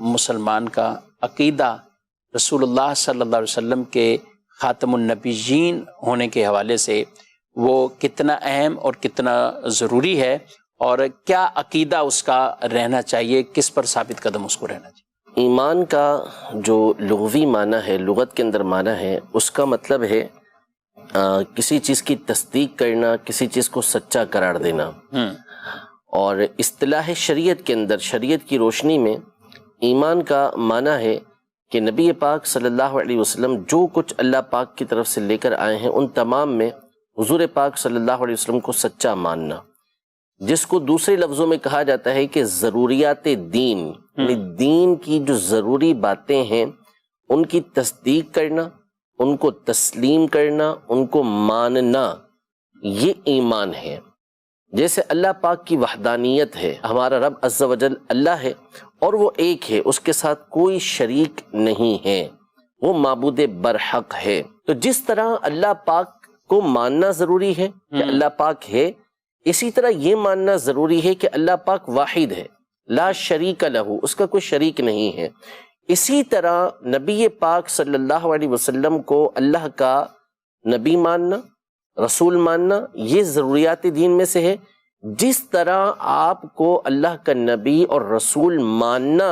مسلمان کا عقیدہ رسول اللہ صلی اللہ علیہ وسلم کے خاتم النبیین ہونے کے حوالے سے وہ کتنا اہم اور کتنا ضروری ہے، اور کیا عقیدہ اس کا رہنا چاہیے، کس پر ثابت قدم اس کو رہنا چاہیے؟ ایمان کا جو لغوی معنی ہے، لغت کے اندر معنی ہے، اس کا مطلب ہے کسی چیز کی تصدیق کرنا، کسی چیز کو سچا قرار دینا۔ اور اصطلاح شریعت کے اندر، شریعت کی روشنی میں ایمان کا معنی ہے کہ نبی پاک صلی اللہ علیہ وسلم جو کچھ اللہ پاک کی طرف سے لے کر آئے ہیں ان تمام میں حضور پاک صلی اللہ علیہ وسلم کو سچا ماننا، جس کو دوسرے لفظوں میں کہا جاتا ہے کہ ضروریات دین، یعنی دین کی جو ضروری باتیں ہیں ان کی تصدیق کرنا، ان کو تسلیم کرنا، ان کو ماننا، یہ ایمان ہے۔ جیسے اللہ پاک کی وحدانیت ہے، ہمارا رب عز و جل اللہ ہے اور وہ ایک ہے، اس کے ساتھ کوئی شریک نہیں ہے، وہ معبود برحق ہے۔ تو جس طرح اللہ پاک کو ماننا ضروری ہے کہ اللہ پاک ہے، اسی طرح یہ ماننا ضروری ہے کہ اللہ پاک واحد ہے، لا شریک لہ، اس کا کوئی شریک نہیں ہے۔ اسی طرح نبی پاک صلی اللہ علیہ وسلم کو اللہ کا نبی ماننا، رسول ماننا، یہ ضروریات دین میں سے ہے۔ جس طرح آپ کو اللہ کا نبی اور رسول ماننا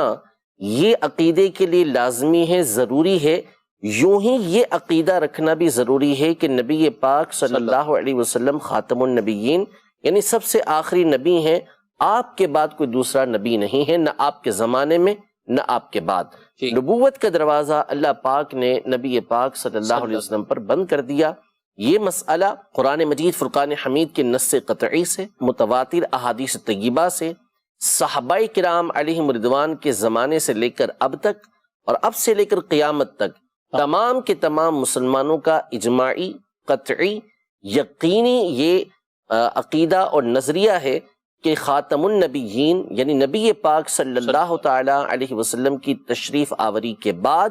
یہ عقیدے کے لیے لازمی ہے، ضروری ہے، یوں ہی یہ عقیدہ رکھنا بھی ضروری ہے کہ نبی پاک صلی اللہ علیہ وسلم خاتم النبیین، یعنی سب سے آخری نبی ہیں، آپ کے بعد کوئی دوسرا نبی نہیں ہے، نہ آپ کے زمانے میں نہ آپ کے بعد۔ نبوت کا دروازہ اللہ پاک نے نبی پاک صلی اللہ علیہ وسلم پر بند کر دیا۔ یہ مسئلہ قرآن مجید فرقان حمید کے نص قطعی سے، متواتر احادیث طیبہ سے، صحابہ کرام علیہم رضوان کے زمانے سے لے کر اب تک، اور اب سے لے کر قیامت تک تمام کے تمام مسلمانوں کا اجماعی، قطعی، یقینی یہ عقیدہ اور نظریہ ہے کہ خاتم النبیین یعنی نبی پاک صلی اللہ تعالی علیہ وسلم کی تشریف آوری کے بعد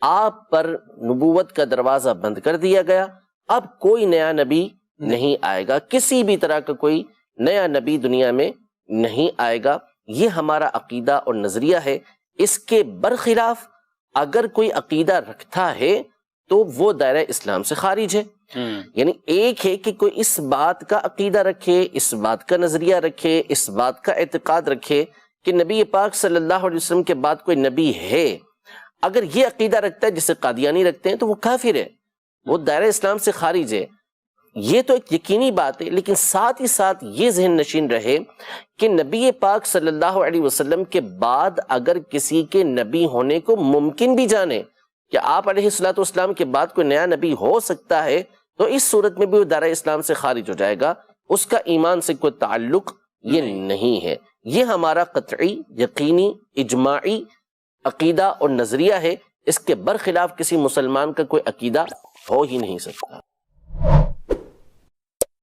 آپ پر نبوت کا دروازہ بند کر دیا گیا، اب کوئی نیا نبی نہیں آئے گا، کسی بھی طرح کا کوئی نیا نبی دنیا میں نہیں آئے گا۔ یہ ہمارا عقیدہ اور نظریہ ہے۔ اس کے برخلاف اگر کوئی عقیدہ رکھتا ہے تو وہ دائرہ اسلام سے خارج ہے۔ یعنی ایک ہے کہ کوئی اس بات کا عقیدہ رکھے، اس بات کا نظریہ رکھے، اس بات کا اعتقاد رکھے کہ نبی پاک صلی اللہ علیہ وسلم کے بعد کوئی نبی ہے، اگر یہ عقیدہ رکھتا ہے جسے قادیانی رکھتے ہیں تو وہ کافر ہے، وہ دائرہ اسلام سے خارج ہے۔ یہ تو ایک یقینی بات ہے، لیکن ساتھ ہی ساتھ یہ ذہن نشین رہے کہ نبی پاک صلی اللہ علیہ وسلم کے بعد اگر کسی کے نبی ہونے کو ممکن بھی جانے کہ آپ علیہ السلام کے بعد کوئی نیا نبی ہو سکتا ہے، تو اس صورت میں بھی وہ دائرہ اسلام سے خارج ہو جائے گا، اس کا ایمان سے کوئی تعلق یہ نہیں ہے۔ یہ ہمارا قطعی، یقینی، اجماعی عقیدہ اور نظریہ ہے۔ اس کے برخلاف کسی مسلمان کا کوئی عقیدہ ہو ہی نہیں سکتا۔